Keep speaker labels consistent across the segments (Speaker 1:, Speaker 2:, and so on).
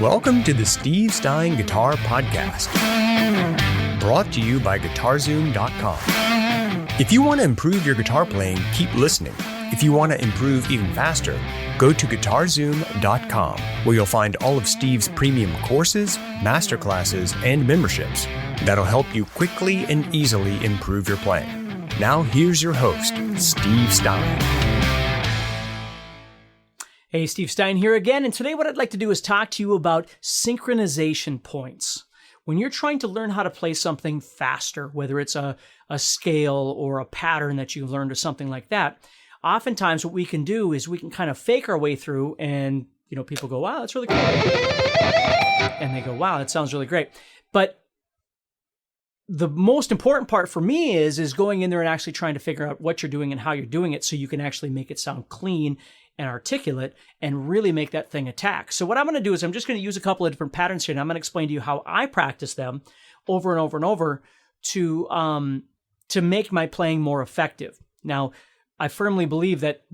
Speaker 1: Welcome to the Steve Stine Guitar Podcast, brought to you by GuitarZoom.com. If you want to improve your guitar playing, keep listening. If you want to improve even faster, go to GuitarZoom.com, where you'll find all of Steve's premium courses, masterclasses, and memberships that'll help you quickly and easily improve your playing. Now here's your host, Steve Stine.
Speaker 2: Hey, Steve Stine here again, and today what I'd like to do is talk to you about synchronization points. When you're trying to learn how to play something faster, whether it's a scale or a pattern that you've learned or something like that, oftentimes what we can do is we can kind of fake our way through and, people go, wow, that's really cool. And they go, wow, that sounds really great. But the most important part for me is going in there and actually trying to figure out what you're doing and how you're doing it so you can actually make it sound clean and articulate and really make that thing attack. So what I'm going to do is I'm just going to use a couple of different patterns here, and I'm going to explain to you how I practice them over and over and over to make my playing more effective. Now, I firmly believe that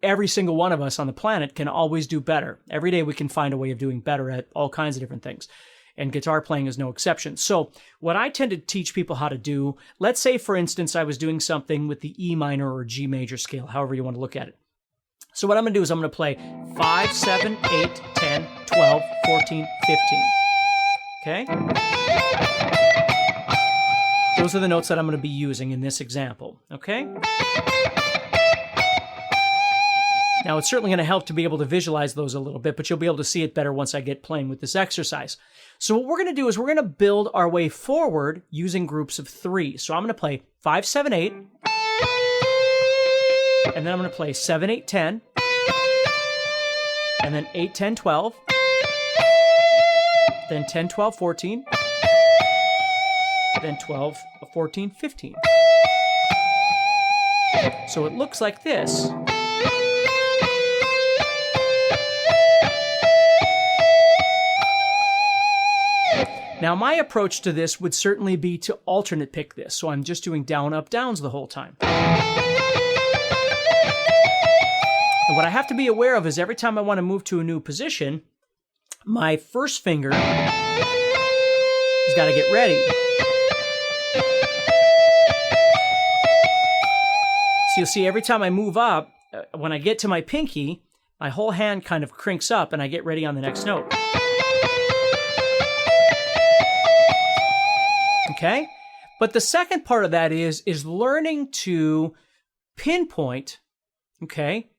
Speaker 2: every single one of us on the planet can always do better. Every day we can find a way of doing better at all kinds of different things. And guitar playing is no exception. So what I tend to teach people how to do, let's say, for instance, I was doing something with the E minor or G major scale, however you want to look at it. So what I'm going to do is I'm going to play 5, 7, 8, 10, 12, 14, 15. Okay? Those are the notes that I'm going to be using in this example. Okay? Now, it's certainly going to help to be able to visualize those a little bit, but you'll be able to see it better once I get playing with this exercise. So what we're going to do is we're going to build our way forward using groups of 3. So I'm going to play 5, 7, 8. And then I'm going to play 7, 8, 10. And then 8, 10, 12. Then 10, 12, 14. Then 12, 14, 15. So it looks like this. Now, my approach to this would certainly be to alternate pick this. So I'm just doing down, up, downs the whole time. And what I have to be aware of is every time I want to move to a new position, my first finger has got to get ready. So you'll see every time I move up, when I get to my pinky, my whole hand kind of crinks up and I get ready on the next note. Okay? But the second part of that is learning to pinpoint, okay,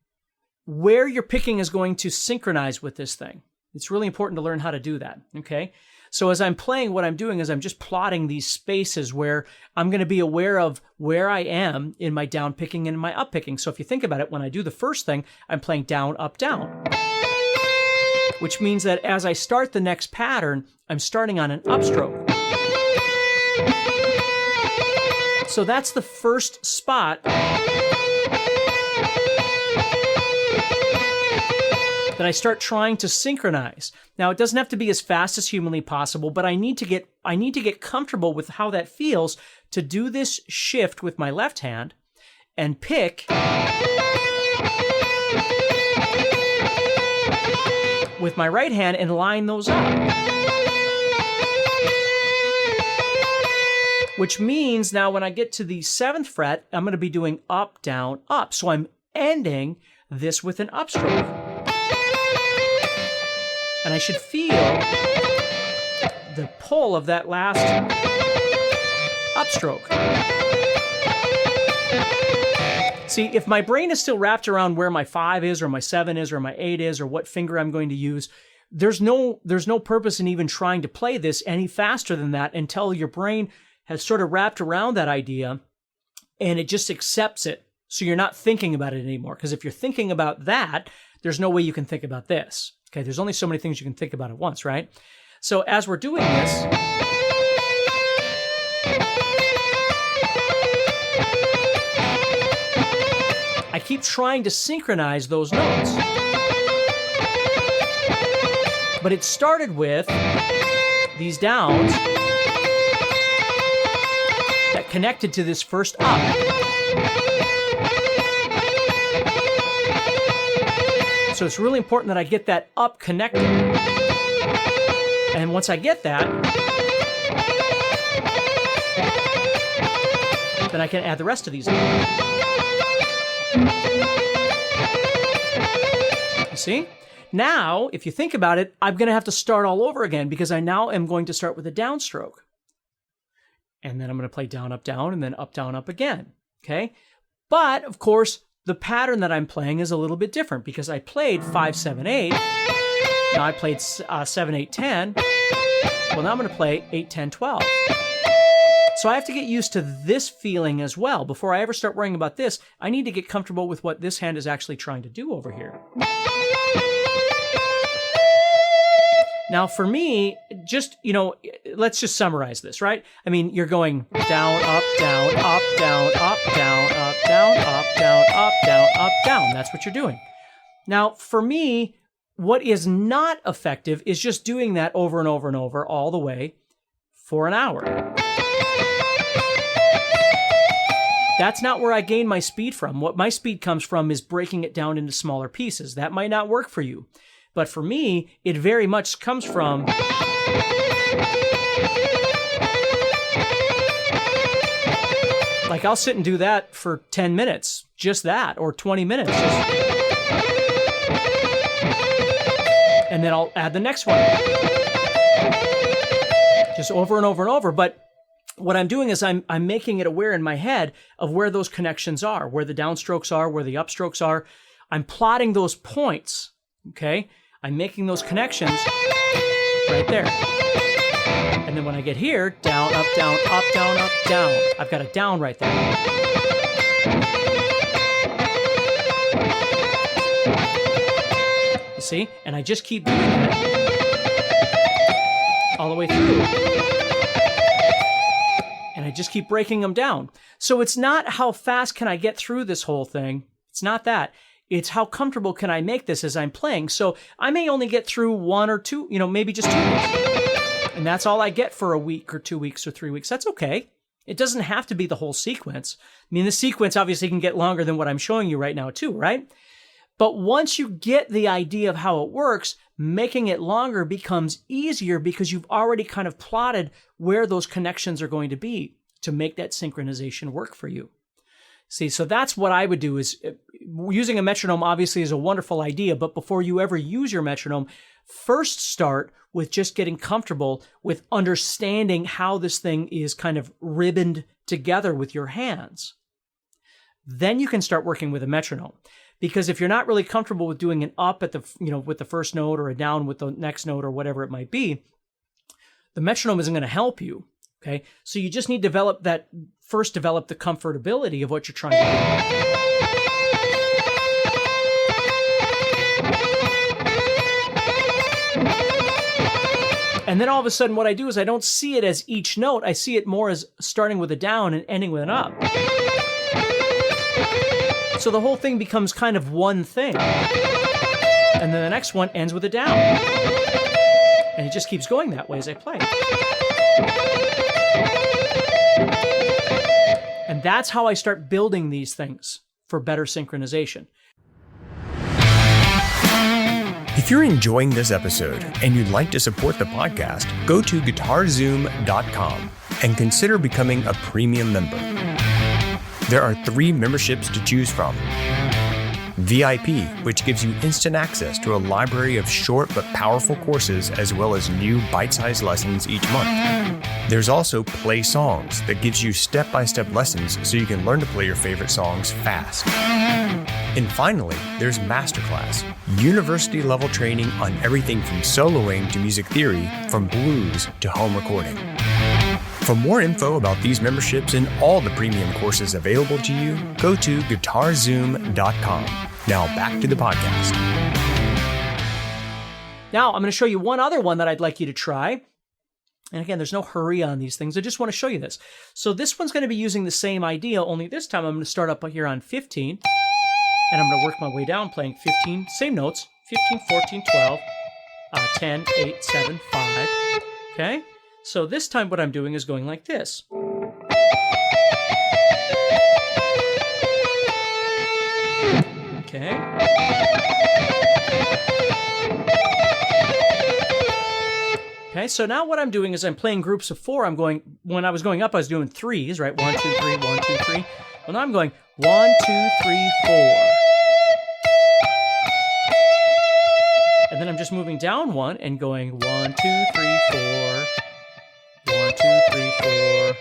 Speaker 2: where your picking is going to synchronize with this thing. It's really important to learn how to do that, okay? So as I'm playing, what I'm doing is I'm just plotting these spaces where I'm going to be aware of where I am in my down picking and my up picking. So if you think about it, when I do the first thing, I'm playing down, up, down. Which means that as I start the next pattern, I'm starting on an upstroke. So that's the first spot that I start trying to synchronize. Now, it doesn't have to be as fast as humanly possible, but I need to get comfortable with how that feels to do this shift with my left hand and pick with my right hand and line those up. Which means now when I get to the 7th fret, I'm going to be doing up, down, up. So I'm ending this with an upstroke. And I should feel the pull of that last upstroke. See, if my brain is still wrapped around where my 5 is or my 7 is or my 8 is or what finger I'm going to use, there's no purpose in even trying to play this any faster than that until your brain has sort of wrapped around that idea and it just accepts it. So you're not thinking about it anymore. Because if you're thinking about that, there's no way you can think about this. Okay, there's only so many things you can think about at once, right? So as we're doing this, I keep trying to synchronize those notes. But it started with these downs that connected to this first up. So it's really important that I get that up connected. And once I get that, then I can add the rest of these in. You see? Now, if you think about it, I'm going to have to start all over again because I now am going to start with a downstroke. And then I'm going to play down, up, down, and then up, down, up again. Okay? But, of course, the pattern that I'm playing is a little bit different because I played 5, 7, 8. Now I played 7, 8, 10. Well, now I'm going to play 8, 10, 12. So I have to get used to this feeling as well. Before I ever start worrying about this, I need to get comfortable with what this hand is actually trying to do over here. Now, for me, just, let's just summarize this, right? I mean, you're going down, up, down, up, down, up, down, up, down, up, down, up, down, up, down. That's what you're doing. Now, for me, what is not effective is just doing that over and over and over all the way for an hour. That's not where I gain my speed from. What my speed comes from is breaking it down into smaller pieces. That might not work for you. But for me, it very much comes from like I'll sit and do that for 10 minutes, just that, or 20 minutes. And then I'll add the next one. Just over and over and over. But what I'm doing is I'm making it aware in my head of where those connections are, where the downstrokes are, where the upstrokes are. I'm plotting those points, okay? I'm making those connections right there. And then when I get here, down, up, down, up, down, up, down. I've got a down right there. You see? And I just keep doing that all the way through. And I just keep breaking them down. So it's not how fast can I get through this whole thing. It's not that. It's how comfortable can I make this as I'm playing. So I may only get through 1 or 2, maybe just 2 weeks. And that's all I get for a week or 2 weeks or 3 weeks. That's okay. It doesn't have to be the whole sequence. I mean, the sequence obviously can get longer than what I'm showing you right now too, right? But once you get the idea of how it works, making it longer becomes easier because you've already kind of plotted where those connections are going to be to make that synchronization work for you. See, so that's what I would do is using a metronome obviously is a wonderful idea, but before you ever use your metronome, first start with just getting comfortable with understanding how this thing is kind of ribboned together with your hands. Then you can start working with a metronome. Because if you're not really comfortable with doing an up at the, with the first note or a down with the next note or whatever it might be, the metronome isn't going to help you. Okay, so you just need to develop the comfortability of what you're trying to do. And then all of a sudden what I do is I don't see it as each note, I see it more as starting with a down and ending with an up. So the whole thing becomes kind of one thing. And then the next one ends with a down. And it just keeps going that way as I play. And that's how I start building these things for better synchronization.
Speaker 1: If you're enjoying this episode and you'd like to support the podcast, go to GuitarZoom.com and consider becoming a premium member. There are 3 memberships to choose from. VIP, which gives you instant access to a library of short but powerful courses as well as new bite-sized lessons each month. There's also Play Songs that gives you step-by-step lessons so you can learn to play your favorite songs fast. And finally, there's Masterclass, university-level training on everything from soloing to music theory, from blues to home recording. For more info about these memberships and all the premium courses available to you, go to GuitarZoom.com. Now back to the podcast.
Speaker 2: Now I'm going to show you one other one that I'd like you to try. And again, there's no hurry on these things. I just want to show you this. So this one's going to be using the same idea, only this time I'm going to start up here on 15. And I'm going to work my way down playing 15, same notes, 15, 14, 12, 10, 8, 7, 5. Okay? So this time what I'm doing is going like this. Okay. Okay, So now what I'm doing is I'm playing groups of 4. When I was going up, I was doing 3s, right? 1, 2, 3, 1, 2, 3. Well, now I'm going 1, 2, 3, 4. And then I'm just moving down 1 and going 1, 2, 3, 4. 1, 2, 3, 4.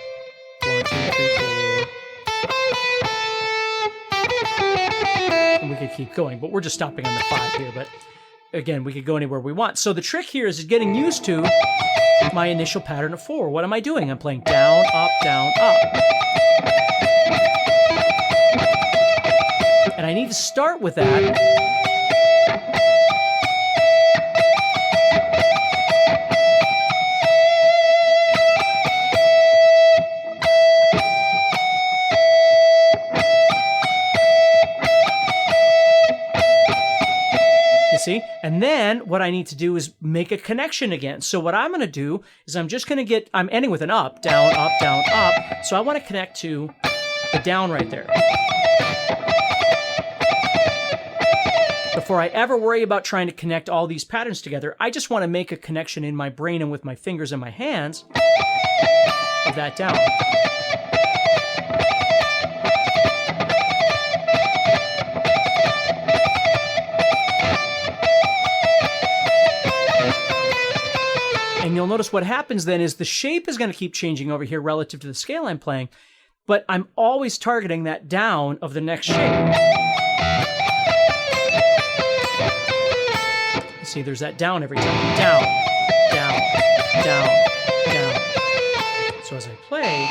Speaker 2: 1, 2, 3, 4. And we could keep going, but we're just stopping on the 5 here. But again, we could go anywhere we want. So the trick here is getting used to my initial pattern of 4. What am I doing? I'm playing down, up, down, up. And I need to start with that. See? And then what I need to do is make a connection again. So what I'm going to do is I'm ending with an up, down, up, down, up. So I want to connect to the down right there. Before I ever worry about trying to connect all these patterns together, I just want to make a connection in my brain and with my fingers and my hands of that down. And you'll notice what happens then is the shape is going to keep changing over here relative to the scale I'm playing, but I'm always targeting that down of the next shape. See, there's that down every time. Down, down, down, down. So as I play,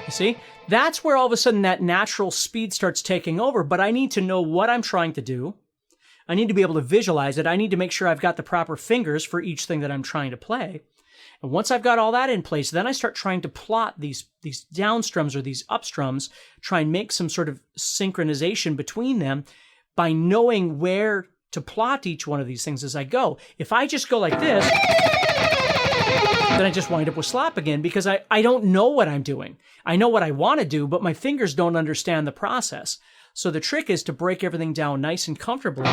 Speaker 2: you see? That's where all of a sudden that natural speed starts taking over, but I need to know what I'm trying to do. I need to be able to visualize it. I need to make sure I've got the proper fingers for each thing that I'm trying to play. And once I've got all that in place, then I start trying to plot these down strums or these up strums, try and make some sort of synchronization between them by knowing where to plot each one of these things as I go. If I just go like this, then I just wind up with slop again because I don't know what I'm doing. I know what I want to do, but my fingers don't understand the process. So the trick is to break everything down nice and comfortably.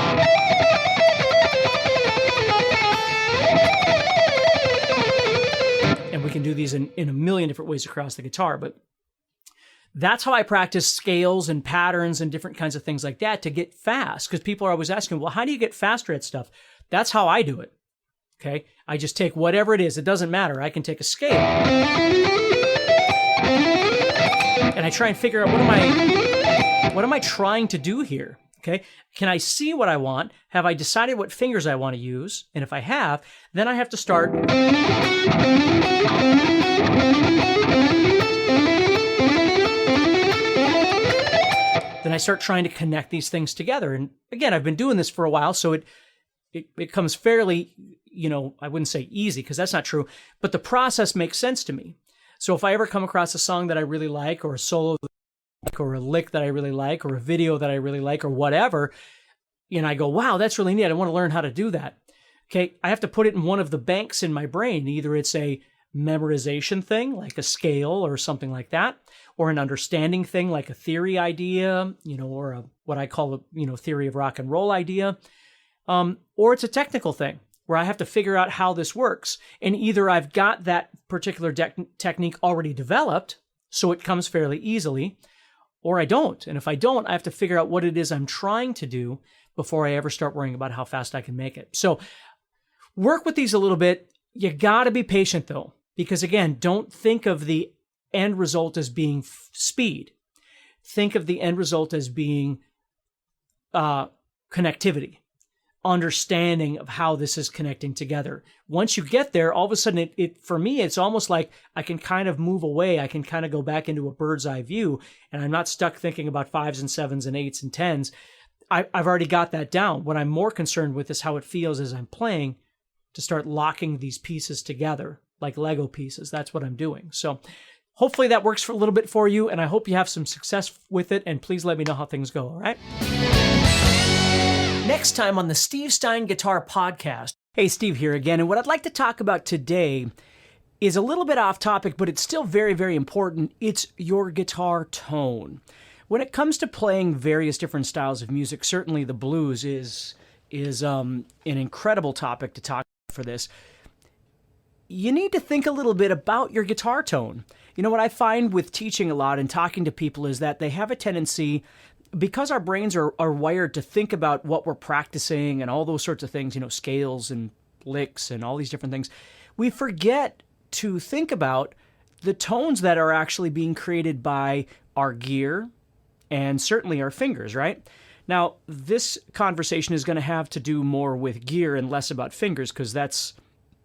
Speaker 2: And we can do these in a million different ways across the guitar, but that's how I practice scales and patterns and different kinds of things like that to get fast. Because people are always asking, well, how do you get faster at stuff? That's how I do it. Okay, I just take whatever it is. It doesn't matter. I can take a scale and I try and figure out what am I trying to do here? Okay, can I see what I want? Have I decided what fingers I want to use? And if I have, then I have to start. Then I start trying to connect these things together. And again, I've been doing this for a while, so it comes fairly, I wouldn't say easy because that's not true, but the process makes sense to me. So if I ever come across a song that I really like, or a solo that I like, or a lick that I really like, or a video that I really like, or whatever, I go, wow, that's really neat. I want to learn how to do that. Okay, I have to put it in one of the banks in my brain. Either it's a memorization thing, like a scale or something like that, or an understanding thing, like a theory idea, or what I call a, theory of rock and roll idea. Or it's a technical thing where I have to figure out how this works. And either I've got that particular technique already developed, so it comes fairly easily, or I don't. And if I don't, I have to figure out what it is I'm trying to do before I ever start worrying about how fast I can make it. So work with these a little bit. You got to be patient though, because again, don't think of the end result as being speed. Think of the end result as being connectivity. Understanding of how this is connecting together. Once you get there, all of a sudden, for me, it's almost like I can kind of move away. I can kind of go back into a bird's eye view, and I'm not stuck thinking about 5s and 7s and 8s and 10s. I've already got that down. What I'm more concerned with is how it feels as I'm playing to start locking these pieces together like Lego pieces. That's what I'm doing. So hopefully that works for a little bit for you, and I hope you have some success with it, and please let me know how things go, all right? Next time on the Steve Stine Guitar Podcast. Hey, Steve here again, and what I'd like to talk about today is a little bit off topic, but it's still very, very important. It's your guitar tone. when it comes to playing various different styles of music, certainly the blues is an incredible topic to talk about for this. You need to think a little bit about your guitar tone. You know, what I find with teaching a lot and talking to people is that they have a tendency, because our brains are wired to think about what we're practicing and all those sorts of things, you know, scales and licks and all these different things, we forget to think about the tones that are actually being created by our gear and certainly our fingers, right? Now, this conversation is going to have to do more with gear and less about fingers, because that's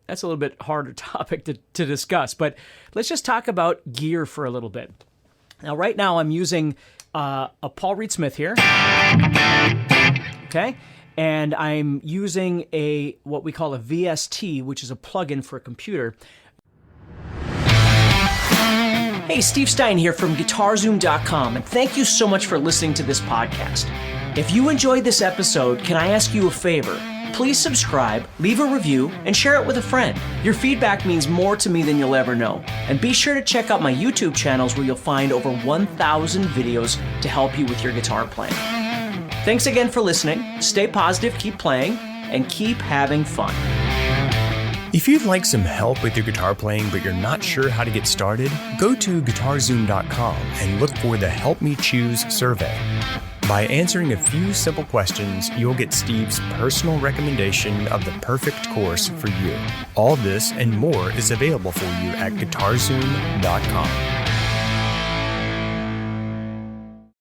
Speaker 2: a little bit harder topic to discuss. But let's just talk about gear for a little bit. Now, right now I'm using a Paul Reed Smith here. Okay. And I'm using what we call a VST, which is a plugin for a computer. Hey, Steve Stine here from GuitarZoom.com, and thank you so much for listening to this podcast. If you enjoyed this episode, can I ask you a favor? Please subscribe, leave a review, and share it with a friend. Your feedback means more to me than you'll ever know. And be sure to check out my YouTube channels, where you'll find over 1,000 videos to help you with your guitar playing. Thanks again for listening. Stay positive, keep playing, and keep having fun.
Speaker 1: If you'd like some help with your guitar playing but you're not sure how to get started, go to GuitarZoom.com and look for the Help Me Choose survey. By answering a few simple questions, you'll get Steve's personal recommendation of the perfect course for you. All this and more is available for you at GuitarZoom.com.